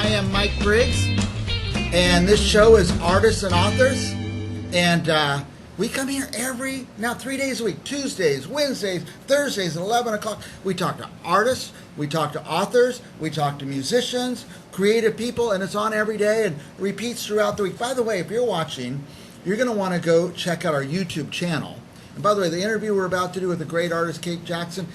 am Mike Briggs, and this show is Artists and Authors, and we come here 3 days a week, Tuesdays, Wednesdays, Thursdays at 11 o'clock. We talk to artists, we talk to authors, we talk to musicians, creative people, and it's on every day and repeats throughout the week. By the way, if you're watching, you're going to want to go check out our YouTube channel. And by the way, the interview we're about to do with the great artist Kate Jackson,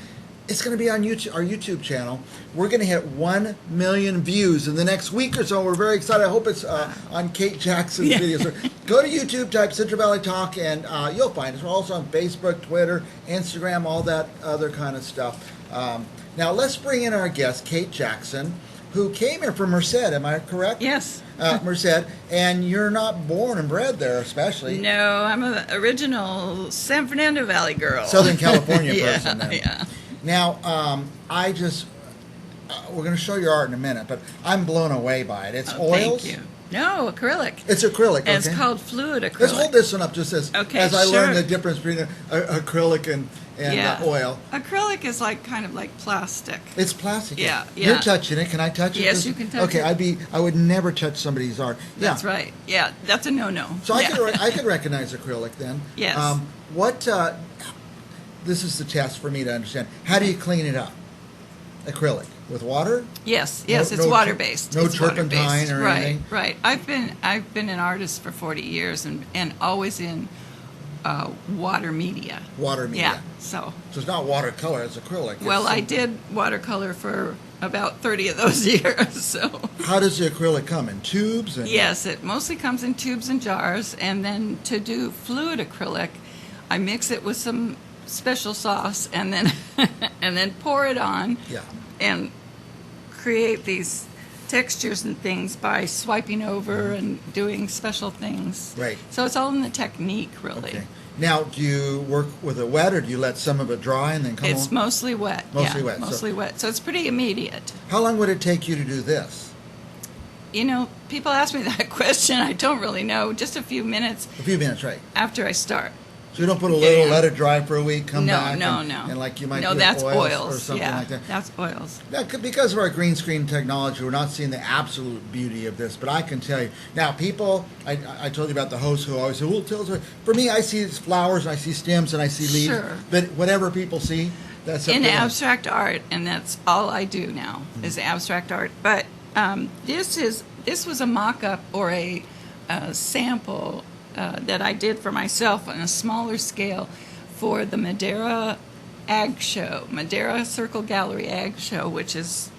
it's going to be on YouTube, our YouTube channel. We're going to hit 1 million views in the next week or so. We're very excited. I hope it's on Kate Jackson's videos. Go to YouTube, type Central Valley Talk, and you'll find us. We're also on Facebook, Twitter, Instagram, all that other kind of stuff. Now, let's bring in our guest, Kate Jackson, who came here from Merced. Am I correct? Yes. Merced. And you're not born and bred there, especially. No, I'm an original San Fernando Valley girl. Southern California person, then. Yeah. Now, we're going to show your art in a minute, but I'm blown away by it. It's oils? Thank you. No, acrylic. It's acrylic, okay. It's called fluid acrylic. Let's hold this one up just as I learn the difference between acrylic and oil. Acrylic is kind of like plastic. It's plastic. Yeah. You're touching it. Can I touch it? Yes, you can touch it. Okay, I would never touch somebody's art. Yeah. That's right. Yeah, that's a no-no. So I could recognize acrylic then. Yes. This is the test for me to understand. How do you clean it up? Acrylic with water? Yes, it's water-based. No turpentine or anything? Right. I've been an artist for 40 years and always in water media. Water media. Yeah. So it's not watercolor, it's acrylic. Well, I did watercolor for about 30 of those years. So how does the acrylic come, in tubes? Yes, it mostly comes in tubes and jars, and then to do fluid acrylic, I mix it with some special sauce and then pour it on and create these textures and things by swiping over and doing special things. Right. So it's all in the technique, really. Okay. Now, do you work with it wet, or do you let some of it dry and then come on? It's mostly wet. Mostly wet. Mostly wet. So it's pretty immediate. How long would it take you to do this? People ask me that question. I don't really know. Just a few minutes. A few minutes, right. After I start. So you don't put a little, let it dry for a week, come back, No. And like you might do that's oils or something like that. That's oils. Now, because of our green screen technology, we're not seeing the absolute beauty of this, but I can tell you. Now, people, I told you about the host who always say, well, tell us. For me, I see flowers, and I see stems, and I see leaves. Sure. But whatever people see, that's in abstract art, and that's all I do now is abstract art. But this was a mock-up or a sample that I did for myself on a smaller scale for the Madera Ag Show, Madera Circle Gallery Ag Show, which is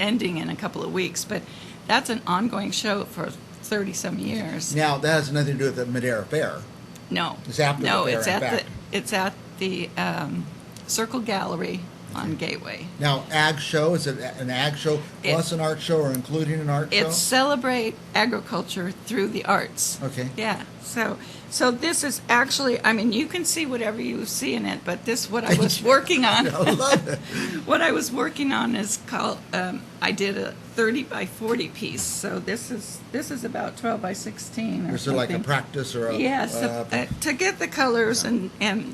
ending in a couple of weeks. But that's an ongoing show for 30-some years. Now, that has nothing to do with the Madera Fair. No. It's after the fair. It's at the Circle Gallery on Gateway. Now, Ag Show, is it an Ag Show plus an art show or including an art show? It's celebrate agriculture through the arts. Okay. Yeah. So this is actually, you can see whatever you see in it, but what I was working on. I love it. What I was working on is called, I did a 30 by 40 piece. So this is about 12 by 16 or Is something. it like a practice or a... Yes, to get the colors and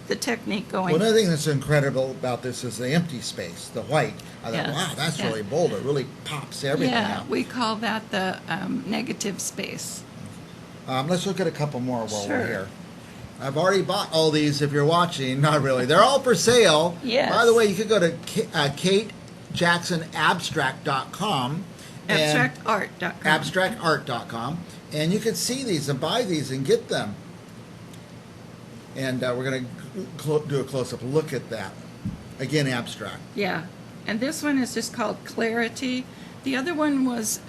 the technique going. Well, another thing that's incredible about this is the empty space, the white. I thought, wow, that's really bold. It really pops everything out. Yeah, we call that the negative space. Let's look at a couple more while we're here. I've already bought all these if you're watching. Not really. They're all for sale. Yes. By the way, you could go to KateJacksonAbstract.com. AbstractArt.com. AbstractArt.com. And you can see these and buy these and get them. And we're going to do a close-up look at that. Again, abstract. Yeah. And this one is just called Clarity. The other one was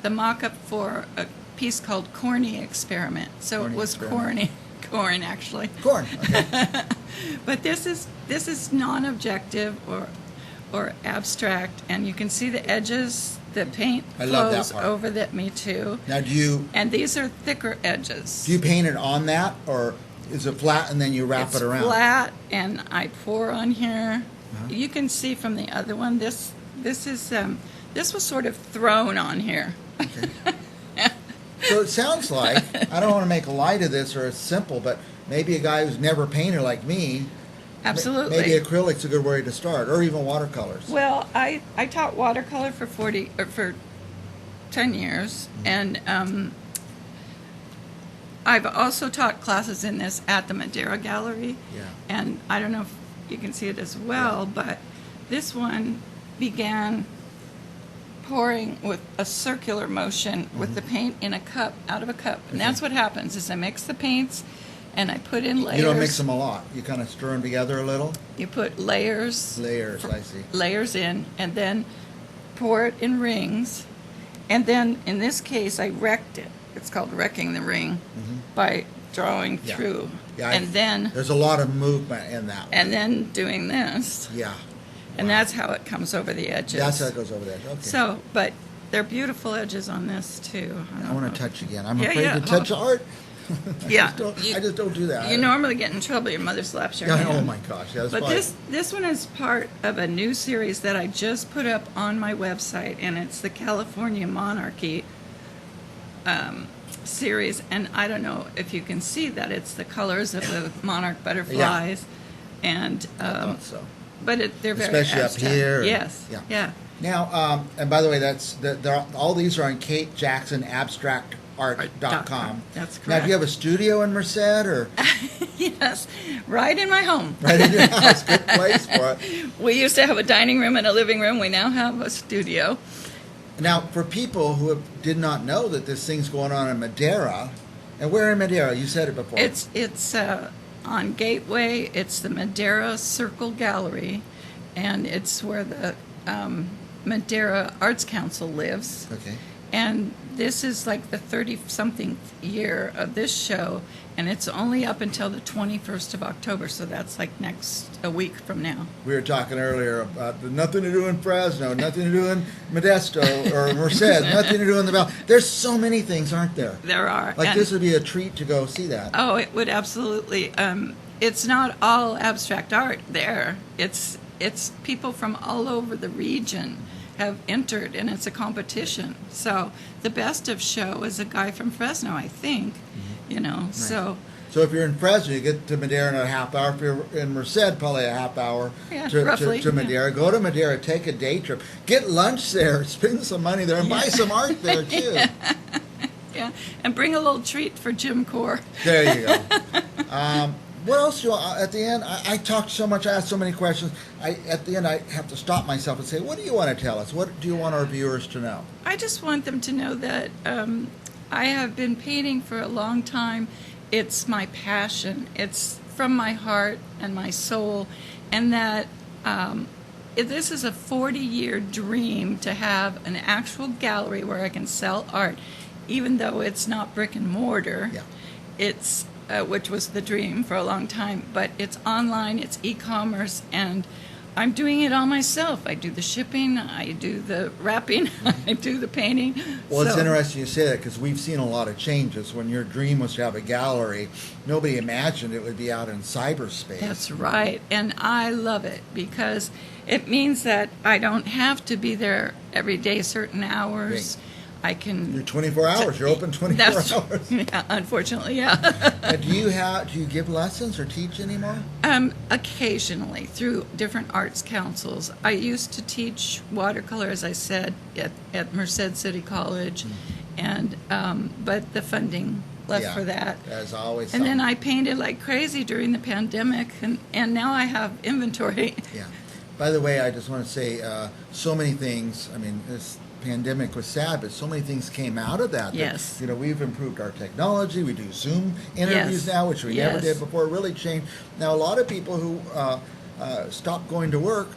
the mock-up for a piece called Corny Experiment. So it was corn actually. Corn. Okay. But this is non-objective or abstract, and you can see the edges. The paint flows over that. Me too. Now, and these are thicker edges. Do you paint it on that, or is it flat and then you wrap it around? It's flat, and I pour on here. You can see from the other one. This was sort of thrown on here. Okay. So it sounds like, I don't want to make light of this or it's simple, but maybe a guy who's never painted like me. Absolutely. Maybe acrylic's a good way to start, or even watercolors. Well, I taught watercolor for 10 years, and I've also taught classes in this at the Madeira Gallery. Yeah. And I don't know if you can see it as well, but this one began pouring with a circular motion with the paint in a cup, out of a cup. And that's what happens is I mix the paints and I put in layers. You don't mix them a lot. You kind of stir them together a little. You put layers. Layers, I see. Layers in, and then pour it in rings. And then, in this case, I wrecked it. It's called wrecking the ring by drawing through. Yeah, and then there's a lot of movement in that one. And then doing this. Yeah. And that's how it comes over the edges. That's how it goes over the edge. Okay. So, but they're beautiful edges on this, too. I want to touch again. I'm Yeah, afraid yeah. to touch art. Yeah. I just don't do that. You normally get in trouble. Your mother slaps your Yeah, hand. oh my gosh. Yeah, that's But probably, this one is part of a new series that I just put up on my website, and it's the California Monarchy series. And I don't know if you can see that it's the colors of the monarch butterflies, and I thought so. but they're very Especially abstract. up here. Yes. Yeah. Yeah. Now, and by the way, all these are on KateJacksonAbstractArt.com. That's correct. Now, do you have a studio in Merced, or Yes, right in my home. right in your house? Good place for it. We used to have a dining room and a living room. We now have a studio. Now, for people who did not know that this thing's going on in Madeira, and where in Madeira? You said it before. It's on Gateway. It's the Madeira Circle Gallery, and it's where the Madeira Arts Council lives. Okay. And this is like the 30-something year of this show, and it's only up until the 21st of October, so that's like a week from now. We were talking earlier about nothing to do in Fresno, nothing to do in Modesto or Merced, nothing to do in the Valley. There's so many things, aren't there? There are. Like, And- this would be a treat to go see that. Oh, it would absolutely. It's not all abstract art there. It's people from all over the region have entered, and it's a competition. So the best of show is a guy from Fresno, I think. You know, so if you're in Fresno, you get to Madeira in a half hour. If you're in Merced, probably a half hour roughly, to Madeira. Go to Madeira, take a day trip, get lunch there, spend some money there, and buy some art there, too. yeah, and bring a little treat for Jim Core. There you go. What else do you want? At the end, I talked so much, I asked so many questions. At the end, I have to stop myself and say, what do you want to tell us? What do you want our viewers to know? I just want them to know that I have been painting for a long time. It's my passion. It's from my heart and my soul. And that this is a 40-year dream to have an actual gallery where I can sell art, even though it's not brick and mortar. Yeah. It's which was the dream for a long time, but it's online, it's e-commerce, and I'm doing it all myself. I do the shipping, I do the wrapping, I do the painting. Well, it's So- interesting you say that because we've seen a lot of changes. When your dream was to have a gallery, nobody imagined it would be out in cyberspace. That's right, and I love it because it means that I don't have to be there every day, certain hours. Great. I can. You're 24 hours. You're open 24 That's- hours. Yeah, unfortunately, yeah. And do you give lessons or teach anymore? Occasionally through different arts councils. I used to teach watercolor, as I said, at Merced City College, and but the funding left Yeah, for that. As always. And then something. I painted like crazy during the pandemic, and now I have inventory. Yeah. By the way, I just want to say so many things. I mean, this pandemic was sad, but so many things came out of that. Yes. That, we've improved our technology. We do Zoom interviews Yes. now, which we never Yes. did before. It really changed. Now, a lot of people who stopped going to work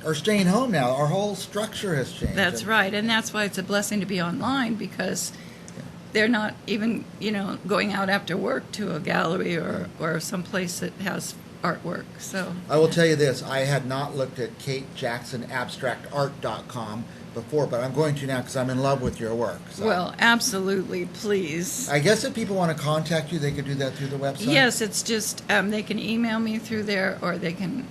are staying home now. Our whole structure has changed. That's right, and that's why it's a blessing to be online because they're not even, going out after work to a gallery or someplace that has artwork. So I will tell you this. I had not looked at KateJacksonAbstractArt.com before, but I'm going to now because I'm in love with your work. So. Well, absolutely, please. I guess if people want to contact you, they could do that through the website? Yes, it's just they can email me through there or they can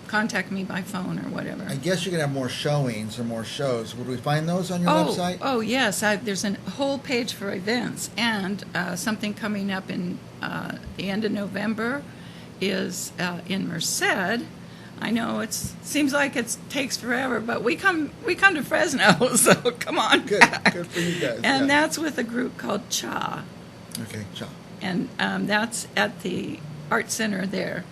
contact me by phone or whatever. I guess you can have more showings or more shows. Would we find those on your website? Oh, yes. There's a whole page for events and something coming up in the end of November is in Merced. I know it seems like it takes forever, but we come to Fresno, so come on. Good for you guys. And yeah. that's with a group called Cha, Okay, ciao. and that's at the art center there.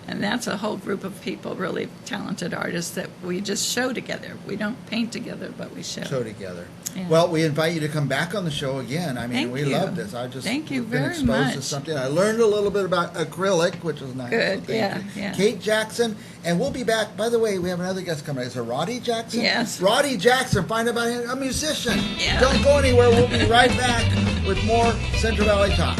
And that's a whole group of people, really talented artists that we just show together. We don't paint together, but we show. Show together. Yeah. Well, we invite you to come back on the show again. I mean, Thank we you. love this. I just Thank you been very exposed to much. something. I learned a little bit about acrylic, which was nice. Good, so thank you. yeah. Kate Jackson, and we'll be back. By the way, we have another guest coming. Is it Roddy Jackson? Yes. Roddy Jackson. Find out about him. A musician. Yeah. Don't go anywhere. We'll be right back with more Central Valley Talk.